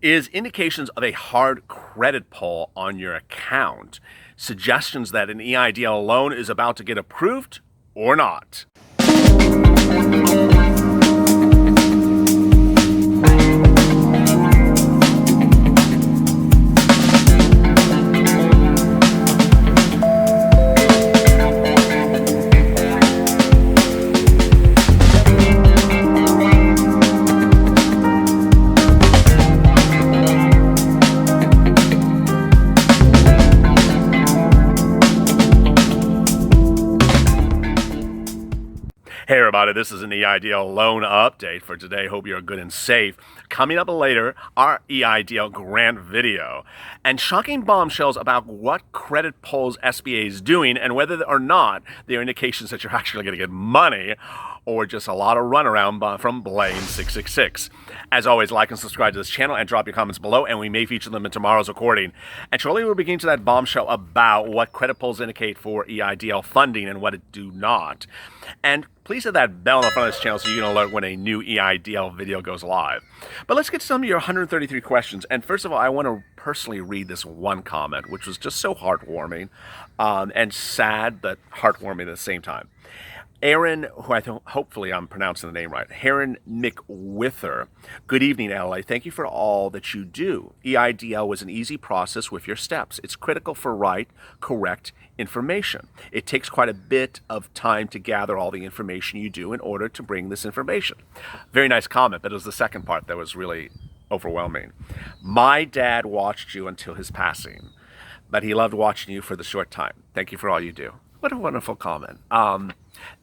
Is indications of a hard credit pull on your account suggestions that an EIDL loan is about to get approved or not? Hey everybody, this is an EIDL loan update for today. Hope you're good and safe. Coming up later, our EIDL grant video and shocking bombshells about what credit pulls SBA is doing and whether or not they're indications that you're actually going to get money or just a lot of runaround from Blaine 666. As always, like and subscribe to this channel and drop your comments below, and we may feature them in tomorrow's recording. And shortly we'll begin to that bombshell about what credit pulls indicate for EIDL funding and what it do not. And please hit that bell on the front of this channel so you can alert when a new EIDL video goes live. But let's get to some of your 133 questions. And first of all, I want to personally read this one comment, which was just so heartwarming and sad, but heartwarming at the same time. Aaron, who hopefully I'm pronouncing the name right, Aaron McWither. Good evening, LA. Thank you for all that you do. EIDL was an easy process with your steps. It's critical for right, correct information. It takes quite a bit of time to gather all the information you do in order to bring this information. Very nice comment, but it was the second part that was really overwhelming. My dad watched you until his passing, but he loved watching you for the short time. Thank you for all you do. What a wonderful comment.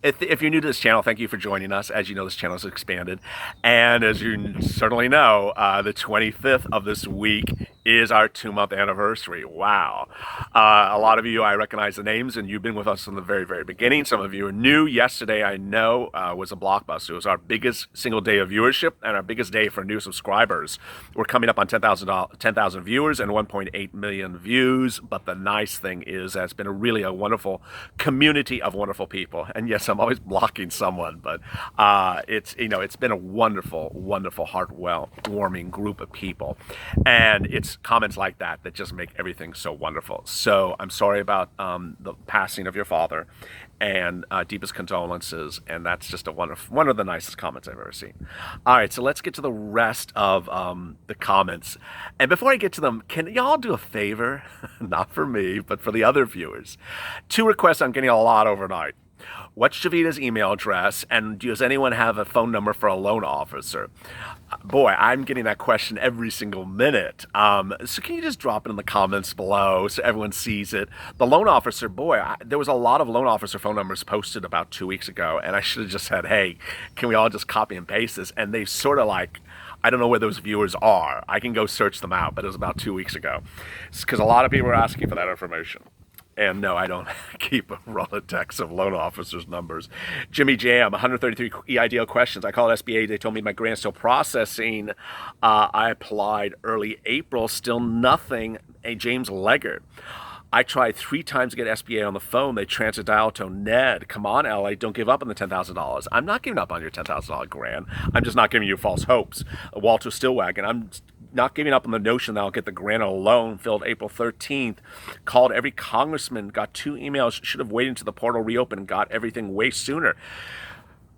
If you're new to this channel, thank you for joining us. As you know, this channel has expanded. And as you certainly know, the 25th of this week is our 2-month anniversary. Wow. A lot of you, I recognize the names, and you've been with us from the very, very beginning. Some of you are new. Yesterday, I know, was a blockbuster. It was our biggest single day of viewership and our biggest day for new subscribers. We're coming up on 10,000 viewers and 1.8 million views. But the nice thing is that it's been really a wonderful community of wonderful people. And yes, I'm always blocking someone, but it's been a wonderful, wonderful, heart-warming group of people. And it's comments like that that just make everything so wonderful. So I'm sorry about the passing of your father, and deepest condolences. And that's just one of the nicest comments I've ever seen. All right, so let's get to the rest of the comments. And before I get to them, can y'all do a favor? Not for me, but for the other viewers. 2 requests I'm getting a lot overnight. What's Javita's email address, and does anyone have a phone number for a loan officer? Boy, I'm getting that question every single minute. So can you just drop it in the comments below so everyone sees it? The loan officer, boy, there was a lot of loan officer phone numbers posted about 2 weeks ago, and I should have just said, hey, can we all just copy and paste this? And they sort of like, I don't know where those viewers are. I can go search them out, but it was about 2 weeks ago. It's because a lot of people are asking for that information. And no, I don't keep a Rolodex of loan officers' numbers. Jimmy Jam, 133 EIDL questions. I called SBA. They told me my grant's still processing. I applied early April. Still nothing. Hey, James Leggard. I tried 3 times to get SBA on the phone. They transferred dial to Ned. Come on, LA. Don't give up on the $10,000. I'm not giving up on your $10,000 grant. I'm just not giving you false hopes. Walter Stillwagon. I'm not giving up on the notion that I'll get the grant loan filled April 13th. Called every congressman, got 2 emails, should have waited until the portal reopened and got everything way sooner.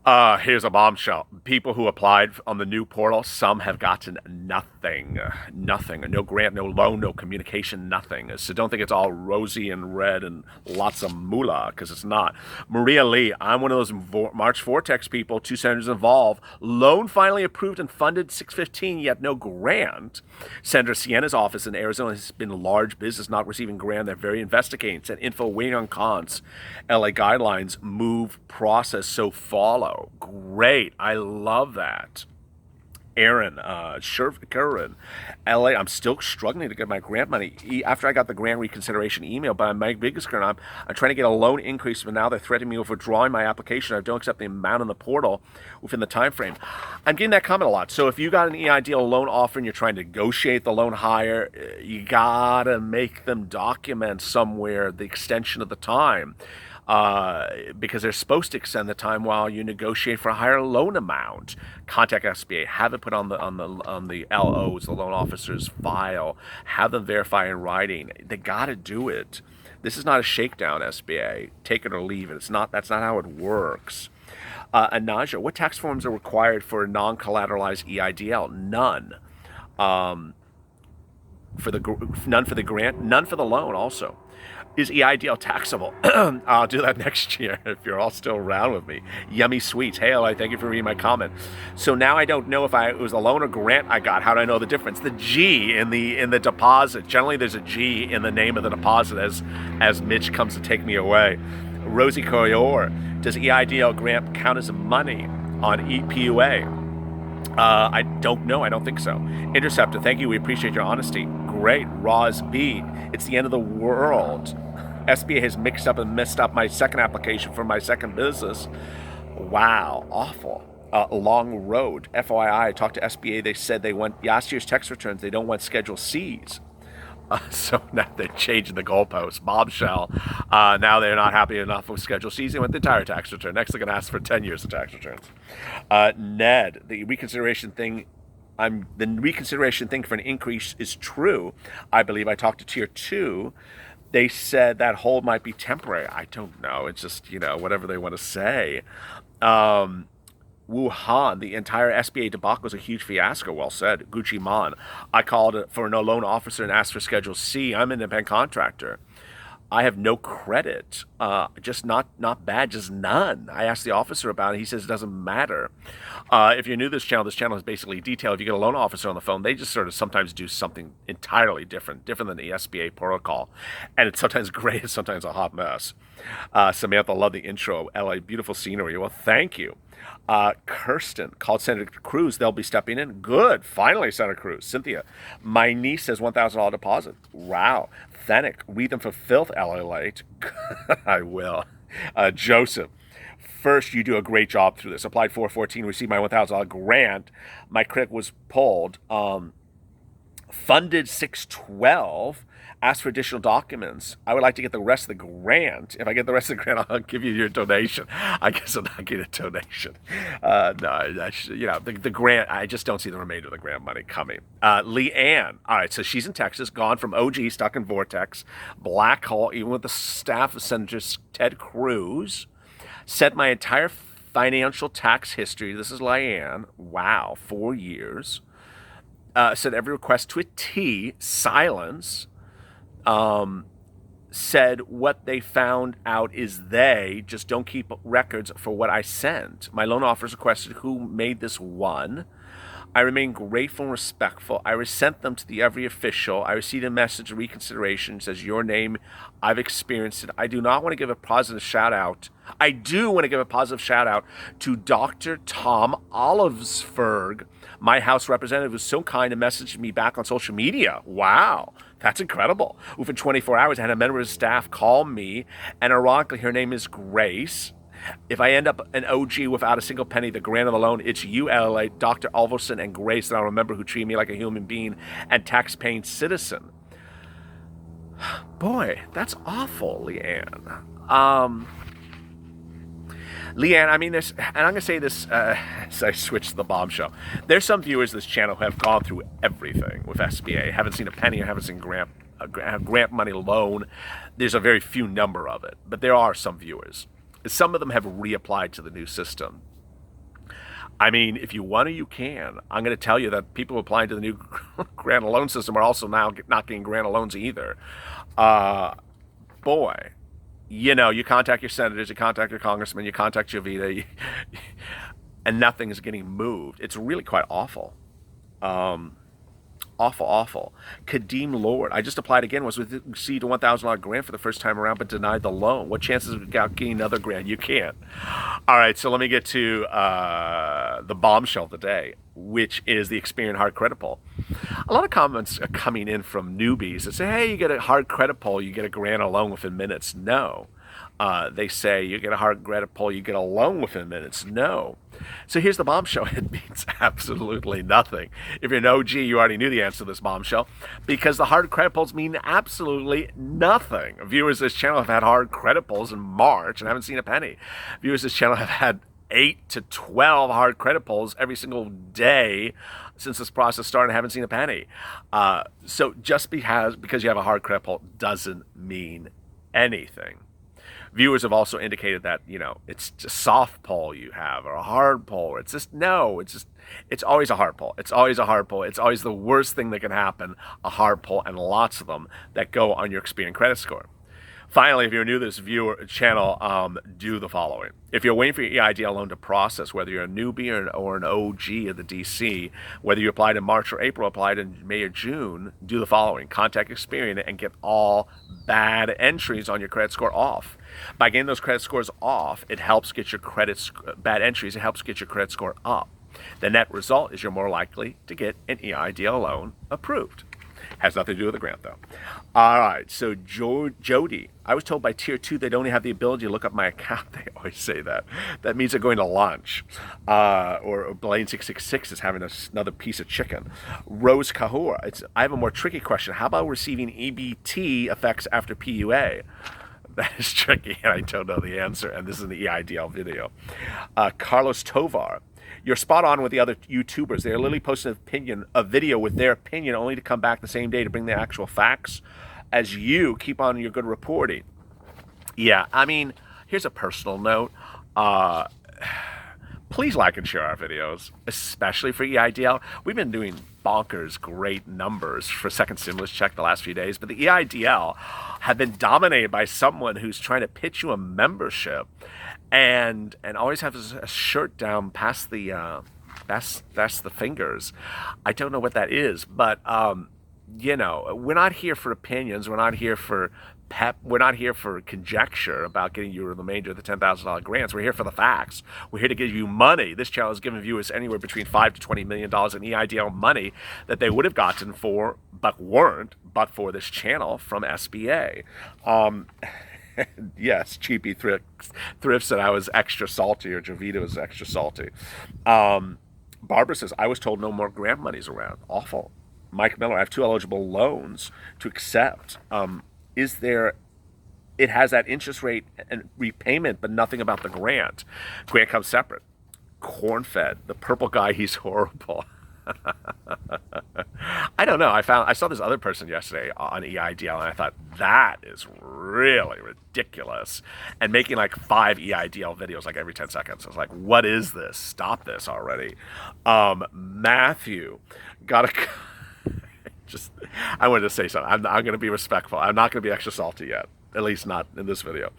Here's a bombshell. People who applied on the new portal, some have gotten nothing. Nothing. No grant, no loan, no communication, nothing. So don't think it's all rosy and red and lots of moolah, because it's not. Maria Lee, I'm one of those March Vortex people, 2 senators involved. Loan finally approved and funded 615, yet no grant. Senator Sienna's office in Arizona has been large business not receiving grant. They're very investigating. Sent info waiting on cons. LA guidelines move process, so follow. Great. I love that. Aaron, Karen, LA, I'm still struggling to get my grant money after I got the grant reconsideration email. But my biggest concern, I'm trying to get a loan increase, but now they're threatening me with withdrawing my application. I don't accept the amount in the portal within the time frame. I'm getting that comment a lot. So if you got an EIDL loan offer and you're trying to negotiate the loan higher, you gotta make them document somewhere the extension of the time. because they're supposed to extend the time while you negotiate for a higher loan amount. Contact SBA, have it put on the LOs, the loan officer's file, have them verify in writing. They got to do it. This is not a shakedown, SBA. Take it or leave it. That's not how it works. Anaja, what tax forms are required for non-collateralized EIDL? None. None for the grant, none for the loan also. Is EIDL taxable? I'll do that next year if you're all still around with me. Yummy Sweets. Hey, I thank you for reading my comment. So now I don't know if it was a loan or grant I got. How do I know the difference? The G in the deposit. Generally, there's a G in the name of the deposit as Mitch comes to take me away. Rosie Coyor, does EIDL grant count as money on EPUA? I don't know. I don't think so. Interceptor, thank you. We appreciate your honesty. Great. Roz B, it's the end of the world. SBA has mixed up and messed up my second application for my second business. Wow. Awful. Long road. FYI, I talked to SBA. They said they want last year's tax returns. They don't want Schedule C's. So now they're changing the goalposts. Bombshell. Now they're not happy enough with Schedule C's. They want the entire tax return. Next, they're going to ask for 10 years of tax returns. Ned, the reconsideration thing for an increase is true. I believe I talked to Tier 2. They said that hold might be temporary. I don't know. It's just, whatever they want to say. Wuhan, the entire SBA debacle was a huge fiasco. Well said. Gucci Man, I called for no loan officer and asked for Schedule C. I'm an independent contractor. I have no credit. Just not bad, just none. I asked the officer about it. He says it doesn't matter. If you're new to this channel is basically detailed. If you get a loan officer on the phone, they just sort of sometimes do something entirely different than the SBA protocol. And it's sometimes great, it's sometimes a hot mess. Samantha, love the intro. LA, beautiful scenery. Well, thank you. Kirsten called Senator Cruz. They'll be stepping in. Good. Finally, Senator Cruz. Cynthia, my niece has $1,000 deposit. Wow. Thenic, read them for filth, LALATE. I will. Joseph, first, you do a great job through this. Applied 414, received my $1,000 grant. My credit was pulled. Funded 612. Asked for additional documents. I would like to get the rest of the grant. If I get the rest of the grant, I'll give you your donation. I guess I'm not getting a donation. The grant, I just don't see the remainder of the grant money coming. Leanne, all right, so she's in Texas, gone from OG, stuck in Vortex, black hole, even with the staff of Senator Ted Cruz. Said my entire financial tax history. This is Leanne. Wow, 4 years. Said every request to a T, silence. Said what they found out is they just don't keep records for what I sent. My loan officers requested who made this one. I remain grateful and respectful. I resent them to the every official. I received a message of reconsideration. It says your name. I've experienced it. I do not want to give a positive shout out. I do want to give a positive shout out to Dr. Tom Olivesberg, my House representative, was so kind to message me back on social media. Wow, that's incredible. Within 24 hours, I had a member of staff call me, and ironically, her name is Grace. If I end up an OG without a single penny, the grant of the loan, it's you, LA, Dr. Alverson, and Grace, that I'll remember, who treat me like a human being and tax-paying citizen. Boy, that's awful, Leanne. Leanne, I mean, and I'm going to say this as I switch to the Bombshell. There's some viewers of this channel who have gone through everything with SBA, haven't seen a penny or haven't seen grant money loan. There's a very few number of it, but there are some viewers. Some of them have reapplied to the new system. I mean, if you want to, you can. I'm going to tell you that people applying to the new grant loan system are also now not getting grant loans either. Boy, you contact your senators, you contact your congressman, you contact your VEDA, and nothing is getting moved. It's really quite awful. Awful. Kadeem Lord, I just applied again, received a $1,000 grant for the first time around, but denied the loan. What chances of getting another grant? You can't. All right, so let me get to the bombshell today, which is the Experian hard credit pull. A lot of comments are coming in from newbies that say, hey, you get a hard credit pull, you get a grant or loan within minutes. No. They say you get a hard credit pull, you get a loan within minutes. No. So here's the bombshell. It means absolutely nothing. If you're an OG, you already knew the answer to this bombshell, because the hard credit pulls mean absolutely nothing. Viewers of this channel have had hard credit pulls in March and haven't seen a penny. Viewers of this channel have had 8 to 12 hard credit pulls every single day since this process started and haven't seen a penny. So just because you have a hard credit pull doesn't mean anything. Viewers have also indicated that, it's just soft pull you have or a hard pull. It's just, no, it's always a hard pull. It's always a hard pull. It's always the worst thing that can happen, a hard pull, and lots of them that go on your Experian credit score. Finally, if you're new to this channel, do the following. If you're waiting for your EIDL loan to process, whether you're a newbie or an OG of the DC, whether you applied in March or April, applied in May or June, do the following. Contact Experian and get all bad entries on your credit score off. By getting those credit scores off, it helps get your bad entries, it helps get your credit score up. The net result is you're more likely to get an EIDL loan approved. Has nothing to do with the grant, though. All right, so Jody, I was told by Tier 2 they'd only have the ability to look up my account. They always say that. That means they're going to lunch. Or Blaine 666 is having another piece of chicken. Rose Kahor, I have a more tricky question. How about receiving EBT effects after PUA? That is tricky, and I don't know the answer, and this is an EIDL video. Carlos Tovar, you're spot on with the other YouTubers. They're literally posting a video with their opinion only to come back the same day to bring the actual facts as you keep on your good reporting. Yeah, I mean, here's a personal note. Please like and share our videos, especially for EIDL. We've been doing bonkers great numbers for second stimulus check the last few days, but the EIDL have been dominated by someone who's trying to pitch you a membership and always has a shirt down past the fingers. I don't know what that is, but we're not here for opinions. We're not here for pep. We're not here for conjecture about getting you the remainder of the $10,000 grants. We're here for the facts. We're here to give you money. This channel has given viewers anywhere between $5 to $20 million in EIDL money that they would have gotten but for this channel from SBA. Yes, Cheapy Thrift said I was extra salty, or Jovita was extra salty. Barbara says, I was told no more grant money's around. Awful. Mike Miller, I have 2 eligible loans to accept. It has that interest rate and repayment, but nothing about the grant. Grant comes separate. Corn-fed, the purple guy, he's horrible. I don't know. I saw this other person yesterday on EIDL, and I thought, that is really ridiculous. And making like 5 EIDL videos like every 10 seconds. I was like, what is this? Stop this already. Matthew, I wanted to say something. I'm going to be respectful. I'm not going to be extra salty yet. At least not in this video.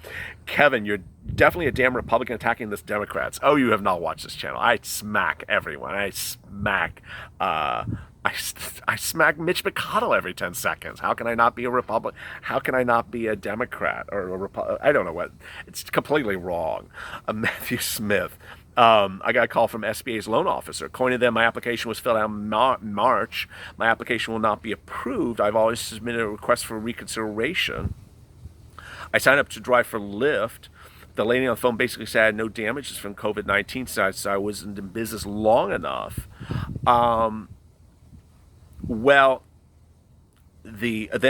Kevin, you're definitely a damn Republican attacking this Democrats. Oh, you have not watched this channel. I smack everyone. I smack Mitch McConnell every 10 seconds. How can I not be a Republican? How can I not be a Democrat or a Republican? I don't know what. It's completely wrong. Matthew Smith. I got a call from SBA's loan officer. According to them, my application was filled out in March. My application will not be approved. I've always submitted a request for reconsideration. I signed up to drive for Lyft. The lady on the phone basically said I had no damages from COVID-19, so I wasn't in business long enough. Then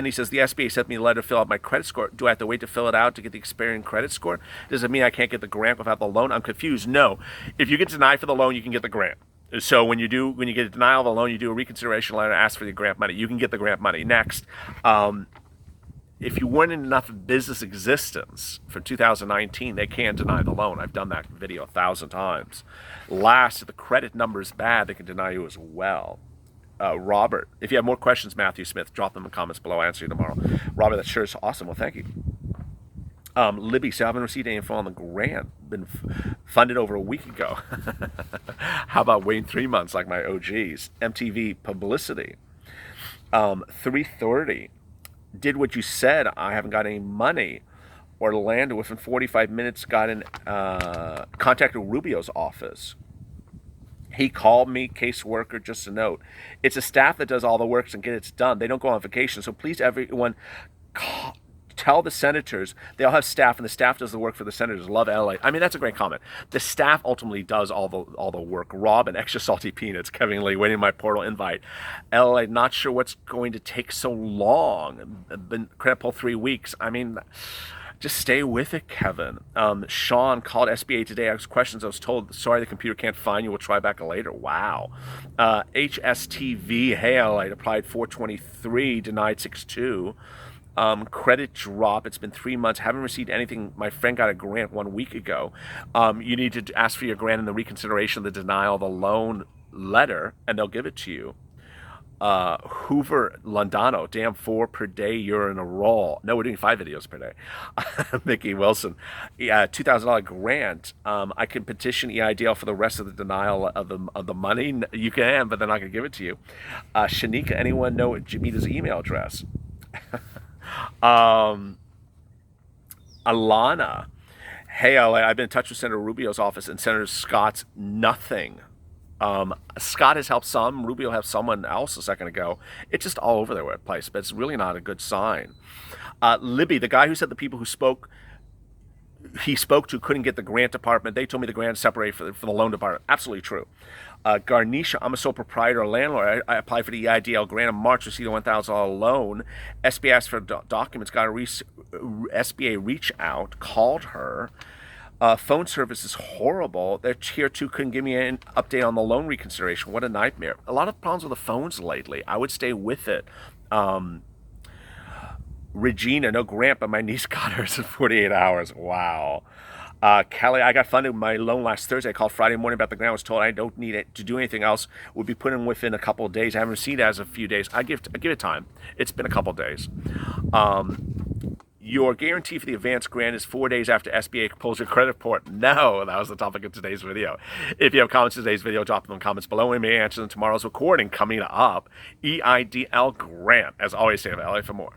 he says, the SBA sent me a letter to fill out my credit score. Do I have to wait to fill it out to get the Experian credit score? Does it mean I can't get the grant without the loan? I'm confused. No. If you get denied for the loan, you can get the grant. So when you get a denial of the loan, you do a reconsideration letter, ask for the grant money. You can get the grant money. Next, if you weren't in enough business existence for 2019, they can deny the loan. I've done that video 1,000 times. Last, if the credit number is bad, they can deny you as well. Robert, if you have more questions, Matthew Smith, drop them in the comments below. I'll answer you tomorrow. Robert, that sure is awesome. Well, thank you. Libby, so I haven't received any info on the grant. Been funded over a week ago. How about waiting 3 months like my OGs? MTV publicity. 330. Did what you said. I haven't got any money. Orlando, within 45 minutes, got in contacted Rubio's office. He called me, caseworker, just a note. It's a staff that does all the works and get it done. They don't go on vacation. So please, everyone, Tell the senators, they all have staff, and the staff does the work for the senators. Love LA. I mean, that's a great comment. The staff ultimately does all the work. Rob and extra salty peanuts. Kevin Lee, waiting my portal invite. LA, not sure what's going to take so long. Been credit pull 3 weeks. I mean, just stay with it, Kevin. Sean called SBA today. I asked questions. I was told, sorry, the computer can't find you. We'll try back later. Wow. HSTV, hey, LA, applied 423, denied 62. Credit drop. It's been 3 months. Haven't received anything. My friend got a grant 1 week ago. You need to ask for your grant in the reconsideration, the denial of the loan letter, and they'll give it to you. Hoover Londano, damn, 4 per day. You're in a roll. No, we're doing 5 videos per day. Mickey Wilson, $2,000 grant. I can petition EIDL for the rest of the denial of the money. You can, but they're not going to give it to you. Shanika, anyone know Jamita's email address? Alana, hey, I've been in touch with Senator Rubio's office and Senator Scott's nothing. Scott has helped some. Rubio has someone else a second ago. It's just all over their place, but it's really not a good sign. Libby, the guy who said the people who he spoke to couldn't get the grant department. They told me the grant separated for the loan department. Absolutely true. Garnisha, I'm a sole proprietor or landlord. I applied for the EIDL grant in March, received a $1,000 loan. SBA asked for documents, got a SBA reach out, called her. Phone service is horrible. Their tier 2 couldn't give me an update on the loan reconsideration. What a nightmare. A lot of problems with the phones lately. I would stay with it. Regina, no grant, but my niece got hers in 48 hours. Wow. Kelly, I got funded my loan last Thursday. I called Friday morning about the grant. I was told I don't need it to do anything else. Would be put in within a couple of days. I haven't received it as a few days. I give it time. It's been a couple of days. Your guarantee for the advance grant is 4 days after SBA pulls your credit report. No, that was the topic of today's video. If you have comments in today's video, drop them in the comments below. We may answer them in tomorrow's recording. Coming up, EIDL grant. As always, stay with LA for more.